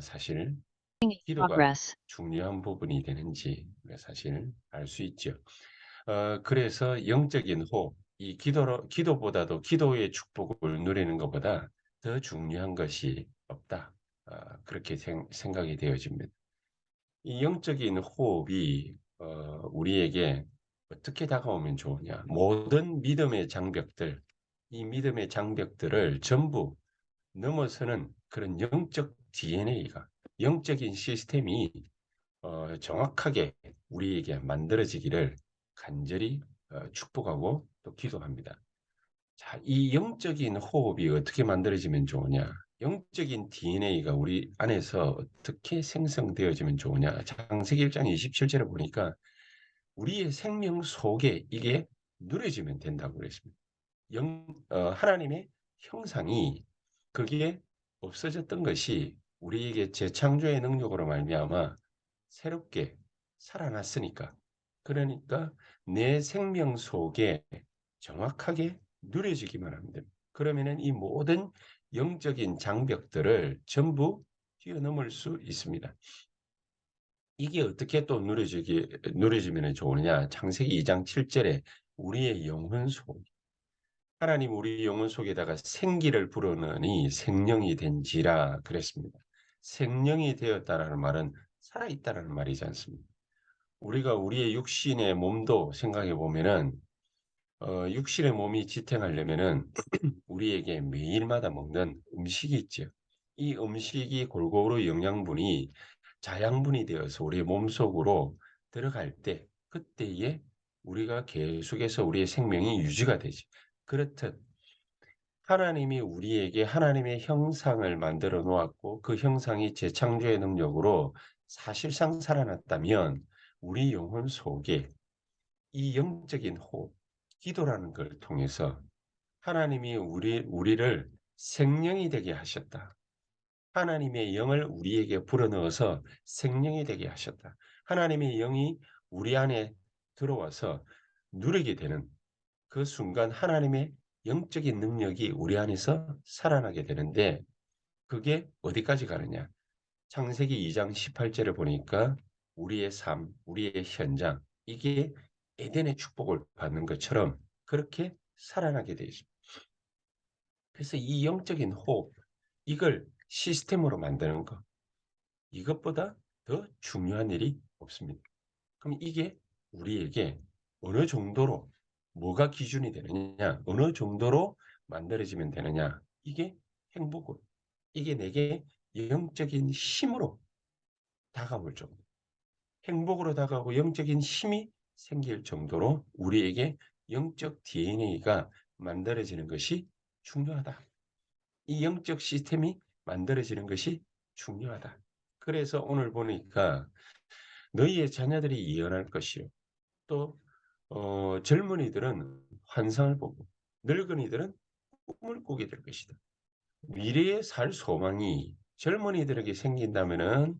사실 기도가 progress. 중요한 부분이 되는지 사실 알 수 있죠. 그래서 영적인 호흡, 이 기도보다도 기도의 축복을 누리는 것보다 더 중요한 것이 없다. 그렇게 생각이 되어집니다. 이 영적인 호흡이 우리에게 어떻게 다가오면 좋으냐? 모든 믿음의 장벽들, 이 믿음의 장벽들을 전부 넘어서는 그런 영적 DNA가, 영적인 시스템이 정확하게 우리에게 만들어지기를 간절히 축복하고 또 기도합니다. 자, 이 영적인 호흡이 어떻게 만들어지면 좋으냐? 영적인 DNA가 우리 안에서 어떻게 생성되어지면 좋으냐? 창세기 1장 27절에 보니까 우리의 생명 속에 이게 누려지면 된다고 그랬습니다. 하나님의 형상이 그게 없어졌던 것이 우리에게 재창조의 능력으로 말미암아 새롭게 살아났으니까. 그러니까 내 생명 속에 정확하게 누려지기만 하면 됩니다. 그러면은 이 모든 영적인 장벽들을 전부 뛰어넘을 수 있습니다. 이게 어떻게 또 누려지면 좋으냐? 창세기 2장 7절에 우리의 영혼 속 하나님 우리 영혼 속에다가 생기를 불어넣으니 생명이 된지라 그랬습니다. 생명이 되었다라는 말은 살아있다라는 말이지 않습니까? 우리가 우리의 육신의 몸도 생각해 보면은 육신의 몸이 지탱하려면은 우리에게 매일마다 먹는 음식이 있죠. 이 음식이 골고루 영양분이 자양분이 되어서 우리 몸속으로 들어갈 때 그때에 우리가 계속해서 우리의 생명이 유지가 되지. 그렇듯 하나님이 우리에게 하나님의 형상을 만들어 놓았고 그 형상이 재창조의 능력으로 사실상 살아났다면 우리 영혼 속에 이 영적인 호흡, 기도라는 걸 통해서 하나님이 우리를 생명이 되게 하셨다. 하나님의 영을 우리에게 불어넣어서 생명이 되게 하셨다. 하나님의 영이 우리 안에 들어와서 누리게 되는 그 순간 하나님의 영적인 능력이 우리 안에서 살아나게 되는데 그게 어디까지 가느냐? 창세기 2장 18절을 보니까 우리의 삶, 우리의 현장, 이게 에덴의 축복을 받는 것처럼 그렇게 살아나게 되어 있습니다. 그래서 이 영적인 호흡, 이걸 시스템으로 만드는 것, 이것보다 더 중요한 일이 없습니다. 그럼 이게 우리에게 어느 정도로 뭐가 기준이 되느냐, 어느 정도로 만들어지면 되느냐, 이게 행복으로, 이게 내게 영적인 힘으로 다가올 정도, 행복으로 다가오고 영적인 힘이 생길 정도로 우리에게 영적 DNA가 만들어지는 것이 중요하다. 이 영적 시스템이 만들어지는 것이 중요하다. 그래서 오늘 보니까 너희의 자녀들이 예언할 것이요. 또 젊은이들은 환상을 보고 늙은이들은 꿈을 꾸게 될 것이다. 미래에 살 소망이 젊은이들에게 생긴다면은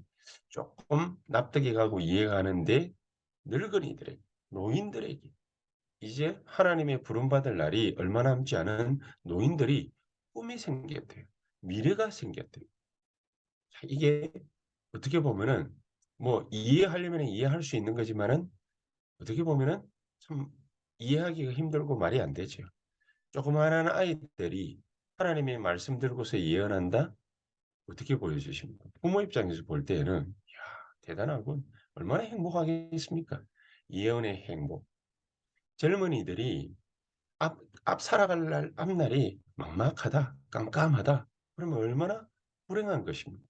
조금 납득이 가고 이해가 가는데 늙은이들에게, 노인들에게 이제 하나님의 부름받을 날이 얼마 남지 않은 노인들이 꿈이 생겼대요. 미래가 생겼대요. 자, 이게 어떻게 보면은 뭐 이해하려면 이해할 수 있는 거지만은 어떻게 보면은 참 이해하기가 힘들고 말이 안 되죠. 조그마한 아이들이 하나님의 말씀 들고서 예언한다? 어떻게 보여주십니까? 부모 입장에서 볼 때에는 이야, 대단하군. 얼마나 행복하겠습니까? 예언의 행복. 젊은이들이 앞 살아갈 날 앞날이 막막하다, 깜깜하다. 그러면 얼마나 불행한 것입니까?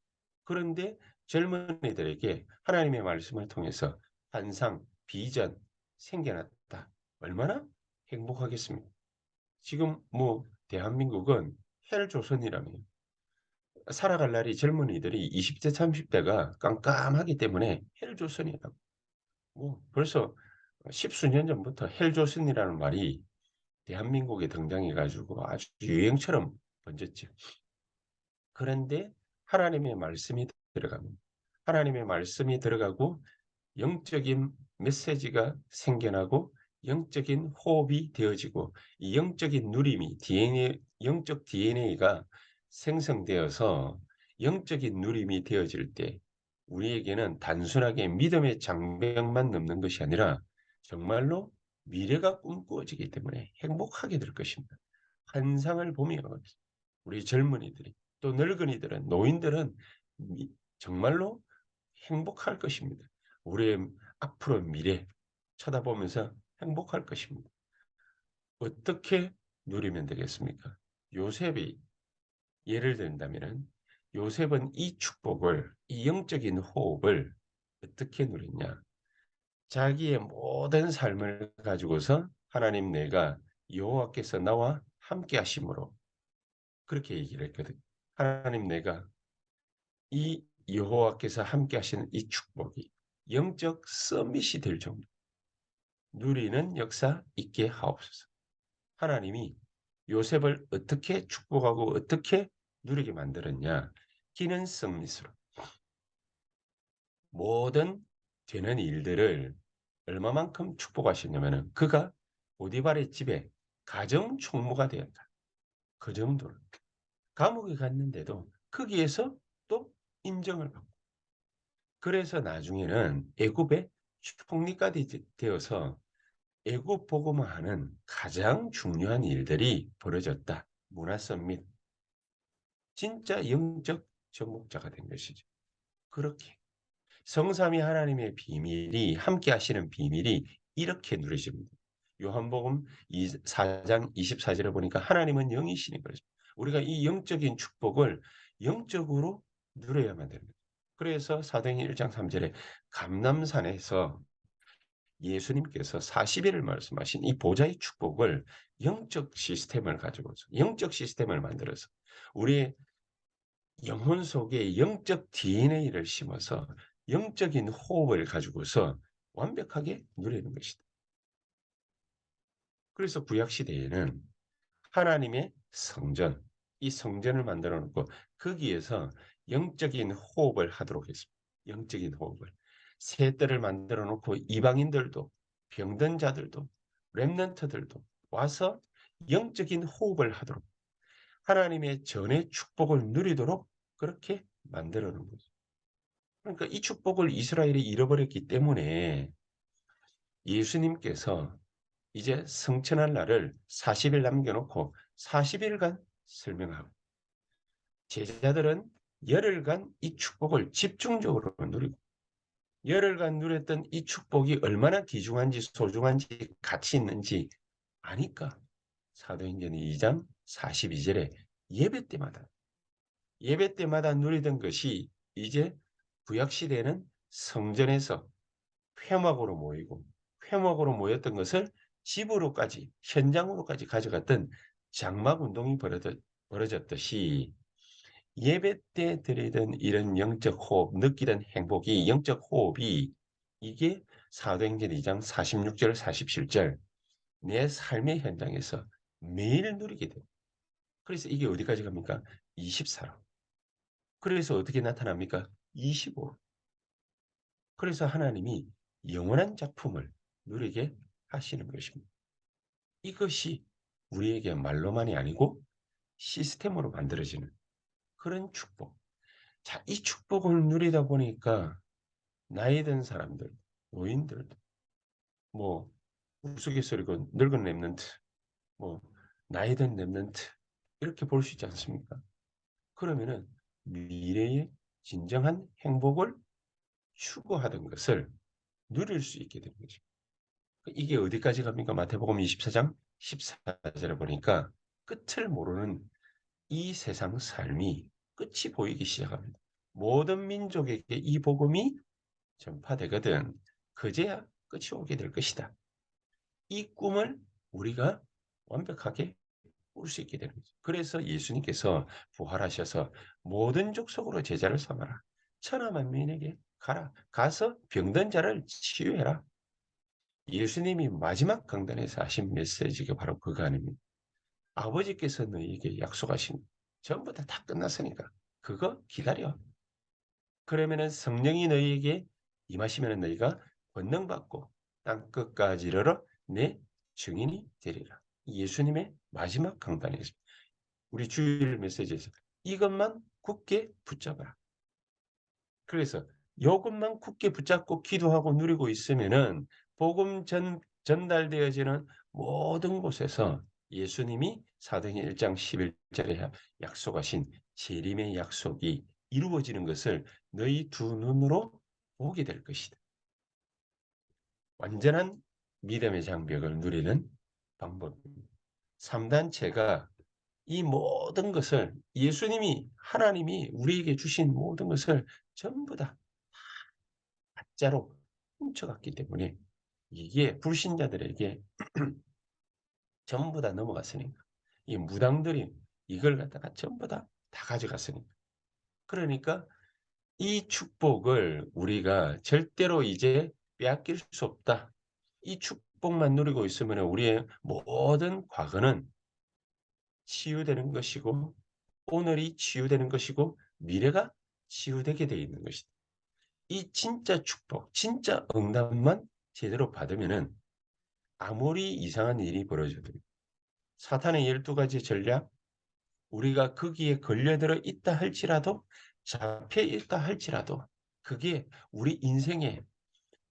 그런데 젊은이들에게 하나님의 말씀을 통해서 환상, 비전 생겨났다. 얼마나 행복하겠습니까? 지금 뭐 대한민국은 헬조선이라며 살아갈 날이 젊은이들이 20대, 30대가 깜깜하기 때문에 헬조선이라고. 뭐 벌써 십수년 전부터 헬조선이라는 말이 대한민국에 등장해 가지고 아주 유행처럼 번졌죠. 그런데 하나님의 말씀이 들어가면 하나님의 말씀이 들어가고 영적인 메시지가 생겨나고 영적인 호흡이 되어지고 이 영적인 누림이 DNA 영적 DNA가 생성되어서 영적인 누림이 되어질 때 우리에게는 단순하게 믿음의 장벽만 넘는 것이 아니라 정말로 미래가 꿈꾸어지기 때문에 행복하게 될 것입니다. 환상을 보며 우리 젊은이들이 또 늙은이들은 노인들은 정말로 행복할 것입니다. 우리의 앞으로 미래 쳐다보면서 행복할 것입니다. 어떻게 누리면 되겠습니까? 요셉이 예를 든다면 요셉은 이 축복을, 이 영적인 호흡을 어떻게 누렸냐? 자기의 모든 삶을 가지고서 하나님 내가 여호와께서 나와 함께 하심으로 그렇게 얘기를 했거든. 하나님 내가 이 여호와께서 함께 하시는 이 축복이 영적 서밋이 될 정도 누리는 역사 있게 하옵소서. 하나님이 요셉을 어떻게 축복하고 어떻게 누리게 만들었냐? 기는 서밋으로 모든 되는 일들을 얼마만큼 축복하셨냐면은 그가 보디발의 집에 가정 총무가 되었다. 그 정도로 감옥에 갔는데도 거기에서 또 인정을 받고 그래서 나중에는 애굽의 총리까지 되어서 애굽 복음화하는 가장 중요한 일들이 벌어졌다. 문화 서밋. 진짜 영적 정복자가 된 것이죠. 그렇게 성삼위 하나님의 비밀이 함께 하시는 비밀이 이렇게 누려집니다. 요한복음 4장 24절에 보니까 하나님은 영이시니 거죠. 우리가 이 영적인 축복을 영적으로 누려야만 됩니다. 그래서 사도행전 1장 3절에 감람산에서 예수님께서 40일을 말씀하신 이 보좌의 축복을 영적 시스템을 가지고서 영적 시스템을 만들어서 우리의 영혼 속에 영적 DNA를 심어서 영적인 호흡을 가지고서 완벽하게 누리는 것이다. 그래서 구약 시대에는 하나님의 성전, 이 성전을 만들어 놓고 거기에서 영적인 호흡을 하도록 했습니다. 영적인 호흡을. 새들을 만들어 놓고 이방인들도 병든 자들도 렘넌트들도 와서 영적인 호흡을 하도록 하나님의 전의 축복을 누리도록 그렇게 만들어 놓은 거죠. 그러니까 이 축복을 이스라엘이 잃어버렸기 때문에 예수님께서 이제 성천할 날을 40일 남겨놓고 40일간 설명하고 제자들은 열흘간 이 축복을 집중적으로 누리고 열흘간 누렸던 이 축복이 얼마나 귀중한지 소중한지 가치 있는지 아니까 사도행전 2장 42절에 예배 때마다 누리던 것이 이제 구약시대에는 성전에서 회막으로 모이고 회막으로 모였던 것을 집으로까지 현장으로까지 가져갔던 장막운동이 벌어졌듯이 예배 때 드리던 이런 영적 호흡, 느끼던 행복이 영적 호흡이 이게 사도행전 2장 46절 47절 내 삶의 현장에서 매일 누리게 돼요. 그래서 이게 어디까지 갑니까? 24로. 그래서 어떻게 나타납니까? 25로. 그래서 하나님이 영원한 작품을 누리게 하시는 것입니다. 이것이 우리에게 말로만이 아니고 시스템으로 만들어지는 그런 축복. 자, 이 축복을 누리다 보니까 나이 든 사람들, 노인들도 뭐 우스갯소리고 늙은 랩런트, 뭐 나이 든 랩런트 이렇게 볼 수 있지 않습니까? 그러면은 미래의 진정한 행복을 추구하던 것을 누릴 수 있게 되는 거죠. 이게 어디까지 갑니까? 마태복음 24장 14절에 보니까 끝을 모르는 이 세상 삶이 끝이 보이기 시작합니다. 모든 민족에게 이 복음이 전파되거든 그제야 끝이 오게 될 것이다. 이 꿈을 우리가 완벽하게 꿀 수 있게 되는 거죠. 그래서 예수님께서 부활하셔서 모든 족속으로 제자를 삼아라. 천하 만민에게 가라. 가서 병든 자를 치유해라. 예수님이 마지막 강단에서 하신 메시지가 바로 그거 아닙니까? 아버지께서 너희에게 약속하신 전부 다 끝났으니까 그거 기다려. 그러면은 성령이 너희에게 임하시면 너희가 권능 받고 땅 끝까지 이르러 내 증인이 되리라. 예수님의 마지막 강단에서 우리 주일 메시지에서 이것만 굳게 붙잡아라. 그래서 요것만 굳게 붙잡고 기도하고 누리고 있으면은 복음 전달되어지는 모든 곳에서 예수님이 사도행전 1장 11절에 약속하신 재림의 약속이 이루어지는 것을 너희 두 눈으로 보게 될 것이다. 완전한 믿음의 장벽을 누리는 방법입니다. 3단체가 이 모든 것을 하나님이 우리에게 주신 모든 것을 전부 다 가짜로 훔쳐갔기 때문에 이게 불신자들에게 전부 다 넘어갔으니까. 이 무당들이 이걸 갖다가 전부 다 가져갔으니까. 그러니까 이 축복을 우리가 절대로 이제 빼앗길 수 없다. 이 축복만 누리고 있으면 우리의 모든 과거는 치유되는 것이고 오늘이 치유되는 것이고 미래가 치유되게 되어 있는 것이다. 이 진짜 축복, 진짜 응답만 제대로 받으면은 아무리 이상한 일이 벌어져도 사탄의 12가지 전략, 우리가 거기에 걸려들어 있다 할지라도 잡혀 있다 할지라도 그게 우리 인생의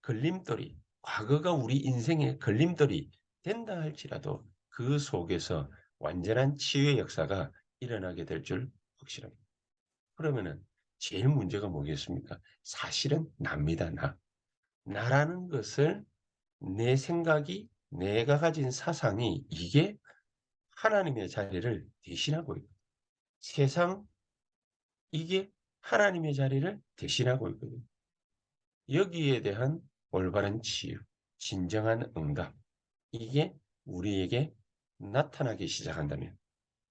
걸림돌이, 과거가 우리 인생의 걸림돌이 된다 할지라도 그 속에서 완전한 치유의 역사가 일어나게 될 줄 확실합니다. 그러면은 제일 문제가 뭐겠습니까? 사실은 납니다, 나. 나라는 것을 내 생각이, 내가 가진 사상이 이게 하나님의 자리를 대신하고 있고 세상 이게 하나님의 자리를 대신하고 있거든요. 여기에 대한 올바른 치유, 진정한 응답 이게 우리에게 나타나기 시작한다면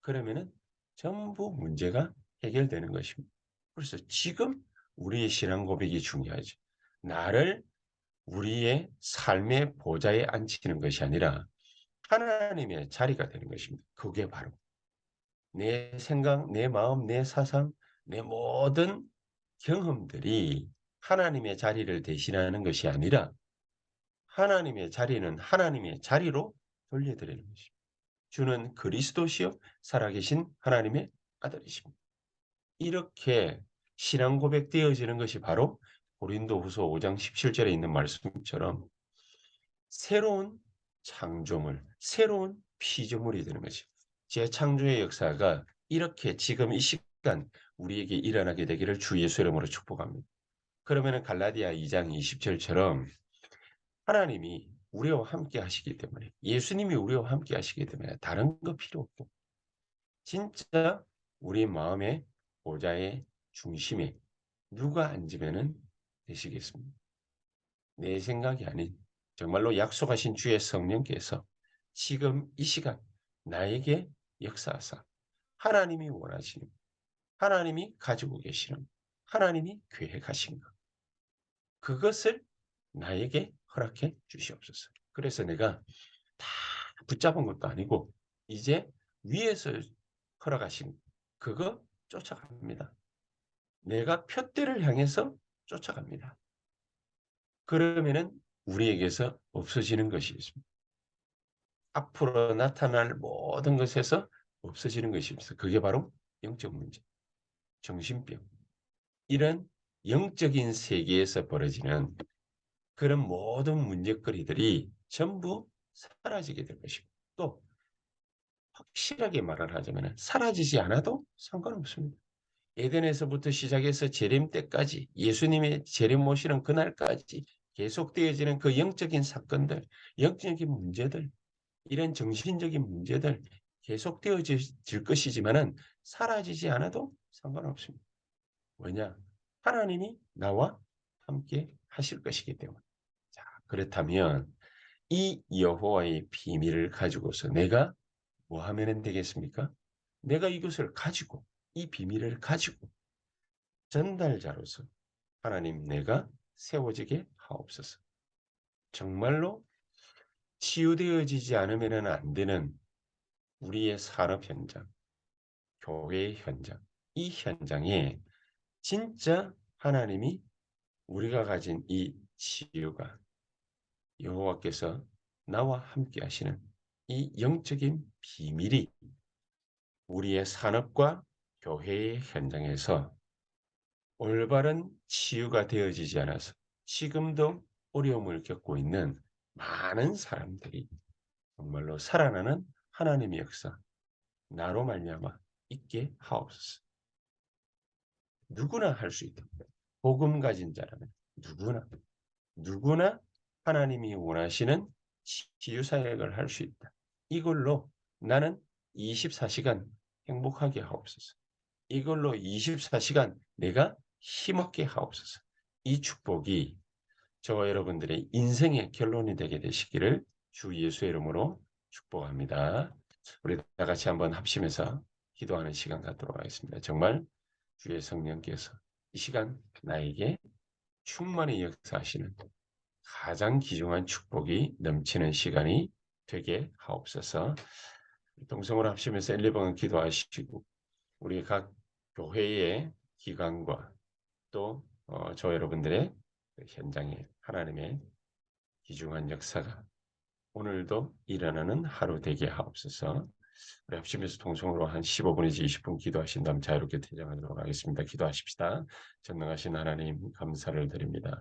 그러면은 전부 문제가 해결되는 것입니다. 그래서 지금 우리의 신앙 고백이 중요하죠. 나를 우리의 삶의 보좌에 앉히는 것이 아니라 하나님의 자리가 되는 것입니다. 그게 바로 내 생각, 내 마음, 내 사상, 내 모든 경험들이 하나님의 자리를 대신하는 것이 아니라 하나님의 자리는 하나님의 자리로 돌려드리는 것입니다. 주는 그리스도시요 살아계신 하나님의 아들이십니다. 이렇게 신앙 고백되어지는 것이 바로 고린도후서 5장 17절에 있는 말씀처럼 새로운 창조물, 새로운 피조물이 되는 거죠. 재창조의 역사가 이렇게 지금 이 시간 우리에게 일어나게 되기를 주 예수 이름으로 축복합니다. 그러면은 갈라디아 2장 20절처럼 하나님이 우리와 함께 하시기 때문에 예수님이 우리와 함께 하시기 때문에 다른 거 필요 없고 진짜 우리 마음의 보좌의 중심에 누가 앉으면은 되시겠습니까? 내 생각이 아닌 정말로 약속하신 주의 성령께서 지금 이 시간 나에게 역사하사 하나님이 원하시는 하나님이 가지고 계시는 하나님이 계획하신 것 그것을 나에게 허락해 주시옵소서. 그래서 내가 다 붙잡은 것도 아니고 이제 위에서 허락하신 그거 쫓아갑니다. 내가 푯대를 향해서 쫓아갑니다. 그러면은 우리에게서 없어지는 것이 있습니다. 앞으로 나타날 모든 것에서 없어지는 것이 있습니다. 그게 바로 영적 문제, 정신병. 이런 영적인 세계에서 벌어지는 그런 모든 문제거리들이 전부 사라지게 될 것이고 또 확실하게 말을 하자면 사라지지 않아도 상관없습니다. 에덴에서부터 시작해서 재림 때까지 예수님의 재림 오시는 그날까지 계속되어지는 그 영적인 사건들, 영적인 문제들, 이런 정신적인 문제들 계속되어질 것이지만은 사라지지 않아도 상관없습니다. 왜냐? 하나님이 나와 함께 하실 것이기 때문에. 자, 그렇다면 이 여호와의 비밀을 가지고서 내가 뭐 하면 되겠습니까? 내가 이것을 가지고 이 비밀을 가지고 전달자로서 하나님 내가 세워지게 하옵소서. 정말로 치유되어지지 않으면 안 되는 우리의 산업 현장, 교회의 현장, 이 현장에 진짜 하나님이 우리가 가진 이 치유가 여호와께서 나와 함께 하시는 이 영적인 비밀이 우리의 산업과 교회의 현장에서 올바른 치유가 되어지지 않아서 지금도 어려움을 겪고 있는 많은 사람들이 정말로 살아나는 하나님의 역사, 나로 말미암아 있게 하옵소서. 누구나 할 수 있다. 복음 가진 자라면 누구나 하나님이 원하시는 치유 사역을 할 수 있다. 이걸로 나는 24시간 행복하게 하옵소서. 이걸로 24시간 내가 힘없게 하옵소서. 이 축복이 저와 여러분들의 인생의 결론이 되게 되시기를 주 예수의 이름으로 축복합니다. 우리 다 같이 한번 합심해서 기도하는 시간 갖도록 하겠습니다. 정말 주의 성령께서 이 시간 나에게 충만히 역사하시는 가장 귀중한 축복이 넘치는 시간이 되게 하옵소서. 동성으로 합심해서 1, 2번 기도하시고 우리 각 교회의 기관과 또 저 여러분들의 현장에 하나님의 귀중한 역사가 오늘도 일어나는 하루 되게 하옵소서. 우리 합심해서 동성으로 한 15분에서 20분 기도하신 다음 자유롭게 퇴장하도록 하겠습니다. 기도하십시다. 전능하신 하나님 감사를 드립니다.